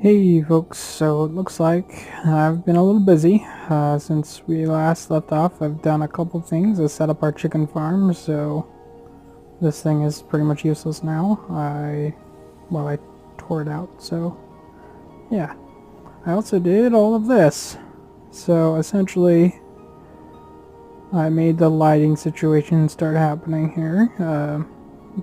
Hey folks, so it looks like I've been a little busy since we last left off. I've done a couple things. I set up our chicken farm, so this thing is pretty much useless now. I tore it out, so yeah. I also did all of this. So essentially, I made the lighting situation start happening here.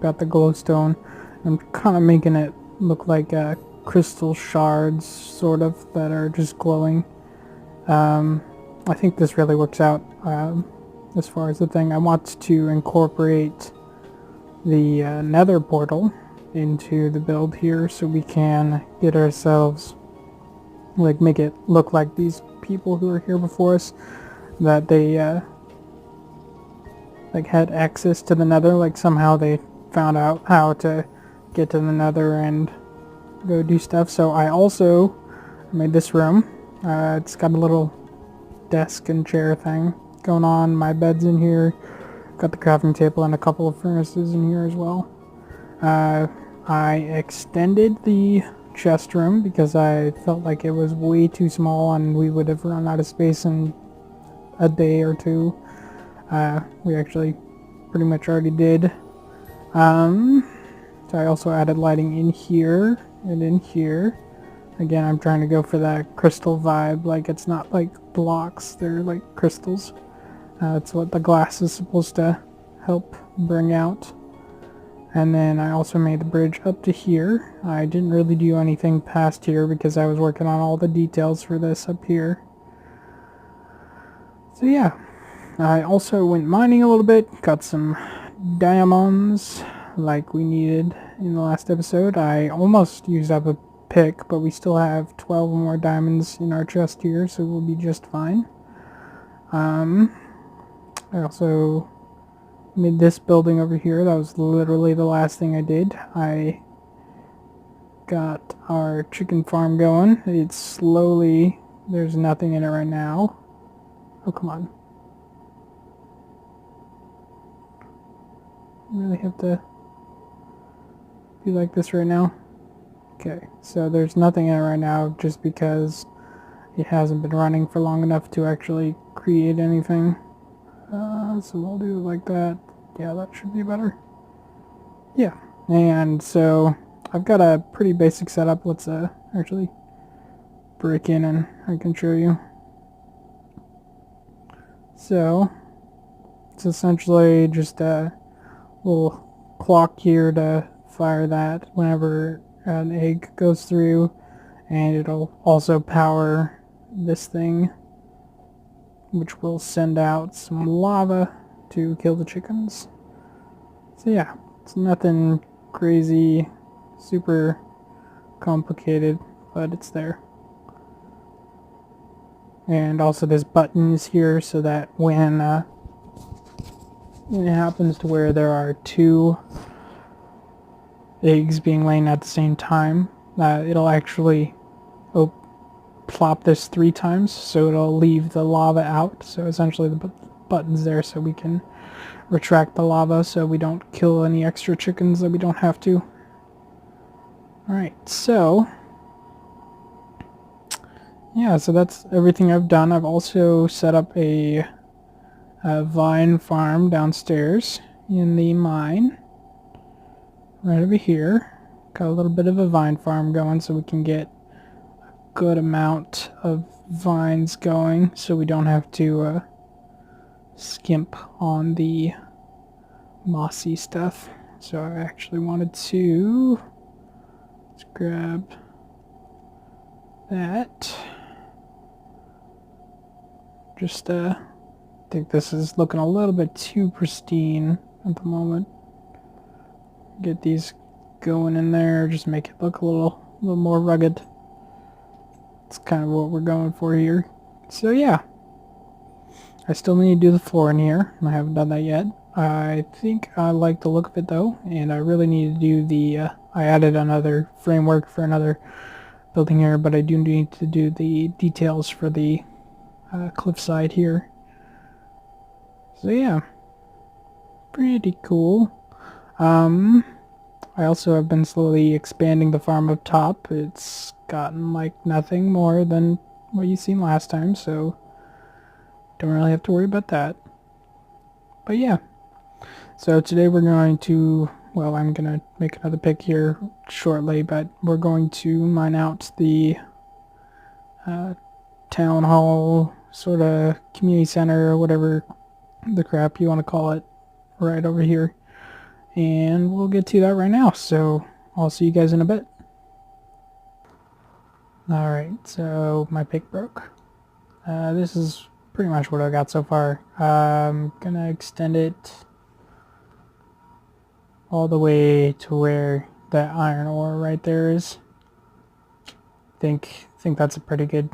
Got the glowstone. I'm kind of making it look like crystal shards, sort of, that are just glowing. I think this really works out as far as the thing. I want to incorporate the nether portal into the build here so we can get ourselves, like, make it look like these people who were here before us, that they like had access to the nether, like somehow they found out how to get to the nether and go do stuff. So I also made this room. It's got a little desk and chair thing going on. My bed's in here. Got the crafting table and a couple of furnaces in here as well. I extended the chest room because I felt like it was way too small and we would have run out of space in a day or two. We actually pretty much already did. So I also added lighting in here and in here. Again, I'm trying to go for that crystal vibe, like it's not like blocks, they're like crystals. That's what the glass is supposed to help bring out. And then I also made the bridge up to here. I didn't really do anything past here because I was working on all the details for this up here. So yeah, I also went mining a little bit, got some diamonds like we needed in the last episode. I almost used up a pick, but we still have 12 more diamonds in our chest here, so we'll be just fine. I also made this building over here. That was literally the last thing I did. I got our chicken farm going. It's slowly, there's nothing in it right now. Oh, come on. Really have to be like this right now. Okay, so there's nothing in it right now just because it hasn't been running for long enough to actually create anything. So we'll do it like that. Yeah, that should be better. Yeah, and so I've got a pretty basic setup. Let's actually break in and I can show you. So it's essentially just a little clock here to fire that whenever an egg goes through, and it'll also power this thing, which will send out some lava to kill the chickens. So yeah, it's nothing crazy, super complicated, but it's there. And also there's buttons here so that when it happens to where there are two eggs being laid at the same time, it'll actually plop this 3 times, so it'll leave the lava out. So essentially the button's there so we can retract the lava so we don't kill any extra chickens that we don't have to. Alright, so yeah, so that's everything I've done. I've also set up a vine farm downstairs in the mine. Right over here. Got a little bit of a vine farm going so we can get a good amount of vines going so we don't have to skimp on the mossy stuff. So I actually wanted to, let's grab that. Just think this is looking a little bit too pristine at the moment. Get these going in there, just make it look a little more rugged. It's kind of what we're going for here. So yeah, I still need to do the floor in here. I haven't done that yet. I think I like the look of it though, and I really need to do the, I added another framework for another building here, but I do need to do the details for the cliffside here. So yeah, pretty cool. I also have been slowly expanding the farm up top. It's gotten like nothing more than what you seen last time, so don't really have to worry about that. But yeah, so today we're going to, well, I'm going to make another pick here shortly, but we're going to mine out the uh, town hall, sort of community center, or whatever the crap you want to call it, right over here. And we'll get to that right now, so I'll see you guys in a bit. Alright, so my pick broke. This is pretty much what I got so far. I'm gonna extend it all the way to where that iron ore right there is. Think that's a pretty good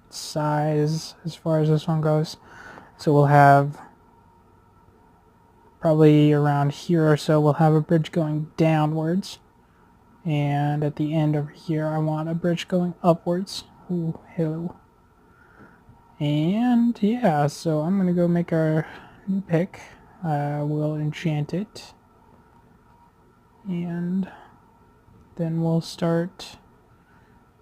size as far as this one goes. So we'll have probably around here or so we'll have a bridge going downwards, and at the end over here I want a bridge going upwards. Ooh, hello. And yeah, so I'm gonna go make our new pick. We'll enchant it, and then we'll start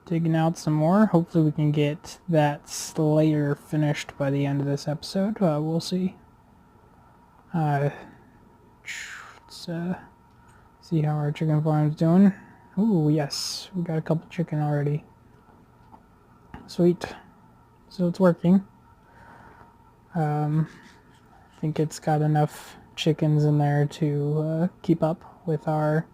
digging out some more. Hopefully we can get that Slayer finished by the end of this episode. We'll see. Let's see how our chicken farm's doing. Ooh, yes, we got a couple chicken already. Sweet. So it's working. I think it's got enough chickens in there to keep up with our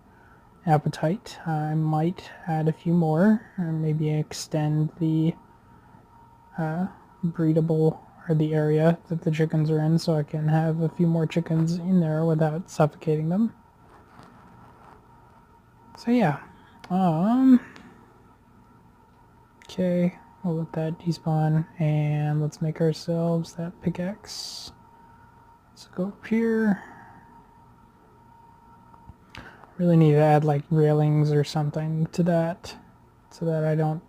appetite. I might add a few more, or maybe extend the breedable, or the area that the chickens are in, so I can have a few more chickens in there without suffocating them. So yeah, okay, we'll let that despawn, and let's make ourselves that pickaxe. Let's go up here. Really need to add like railings or something to that, so that I don't,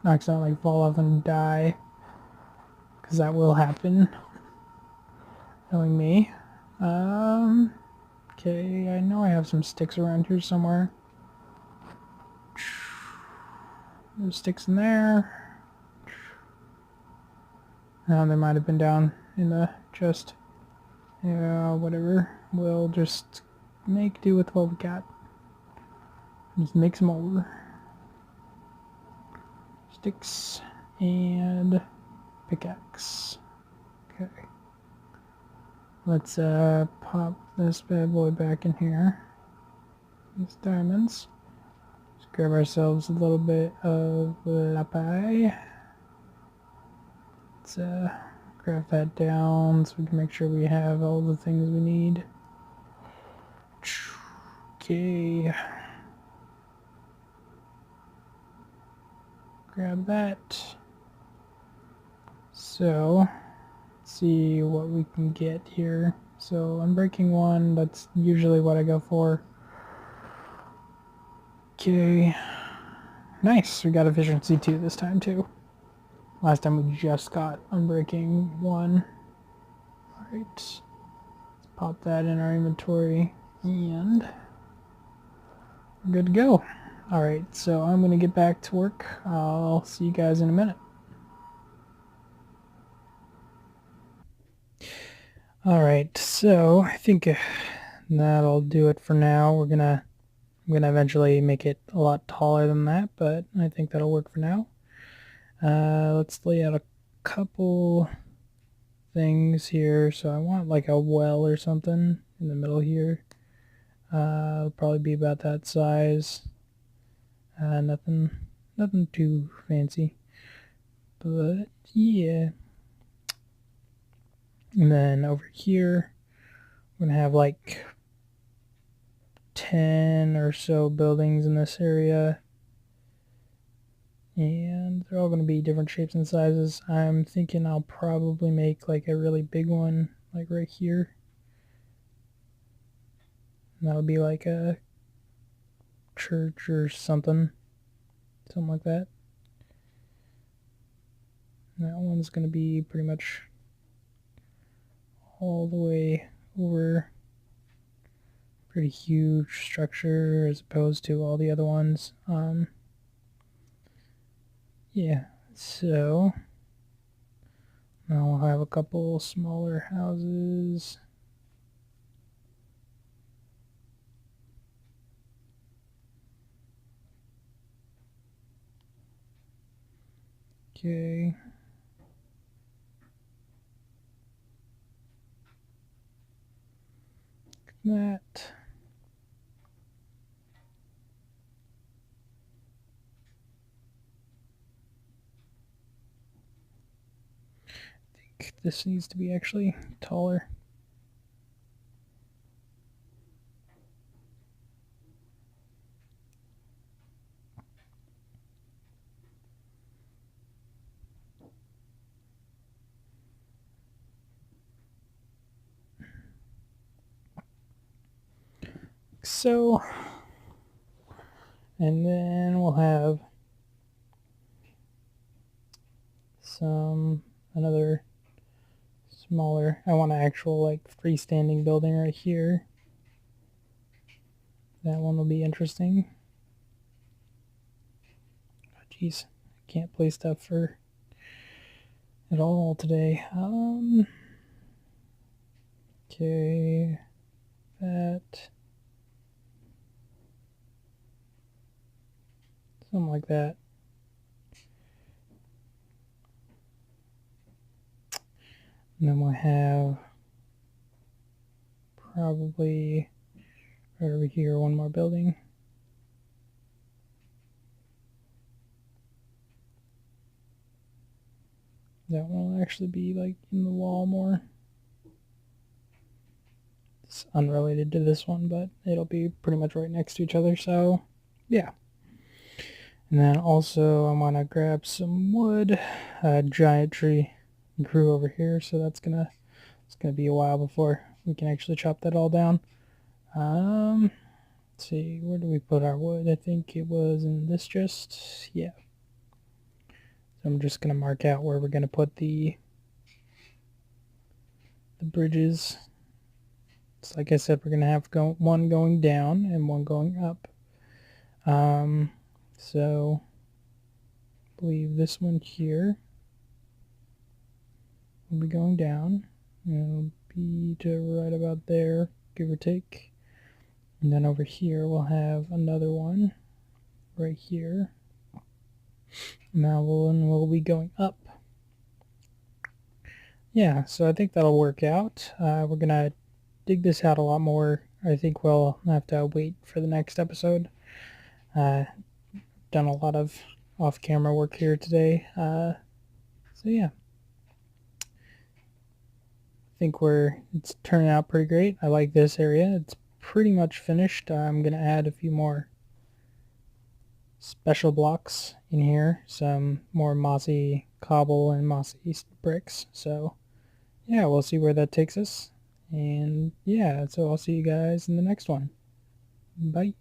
accidentally fall off and die, because that will happen, knowing me. Okay, I know I have some sticks around here somewhere. There's sticks in there. They might have been down in the chest. Yeah, whatever. We'll just make do with what we got. Just make some more sticks and pickaxe. Okay. Let's pop this bad boy back in here. These diamonds. Let's grab ourselves a little bit of lapis. Let's craft that down so we can make sure we have all the things we need. Okay. Grab that. So, let's see what we can get here. So, unbreaking 1, that's usually what I go for. Okay. Nice, we got efficiency 2 this time too. Last time we just got unbreaking 1. Alright. Let's pop that in our inventory, and we're good to go. Alright, so I'm going to get back to work. I'll see you guys in a minute. Alright, so I think that'll do it for now. I'm gonna eventually make it a lot taller than that, but I think that'll work for now. Let's lay out a couple things here. So I want like a well or something in the middle here. It'll probably be about that size. Nothing too fancy, but yeah. And then over here, we're gonna have like 10 or so buildings in this area, and they're all going to be different shapes and sizes. I'm thinking I'll probably make like a really big one like right here, and that'll be like a church or something like that. And that one's going to be pretty much all the way over pretty huge structure as opposed to all the other ones. Yeah, so now we'll have a couple smaller houses. Okay. That. I think this needs to be actually taller. So, and then we'll have another smaller, I want an actual like freestanding building right here. That one will be interesting. Jeez, I can't play stuff for at all today. Okay, that, something like that. And then we'll have probably right over here one more building. That one will actually be like in the wall more. It's unrelated to this one, but it'll be pretty much right next to each other, so yeah. And then also I want to grab some wood. A giant tree grew over here, so it's gonna be a while before we can actually chop that all down. Let's see, where do we put our wood? I think it was in this chest. Yeah. So I'm just gonna mark out where we're gonna put the bridges. It's like I said, we're gonna have one going down and one going up. So I believe this one here will be going down. It'll be to right about there, give or take. And then over here we'll have another one right here. Now we'll be going up. Yeah, so I think that'll work out. We're gonna dig this out a lot more. I think we'll have to wait for the next episode. Done a lot of off-camera work here today. So yeah, I think it's turning out pretty great. I like this area. It's pretty much finished. I'm gonna add a few more special blocks in here, some more mossy cobble and mossy bricks. So yeah, we'll see where that takes us. And yeah, so I'll see you guys in the next one. Bye.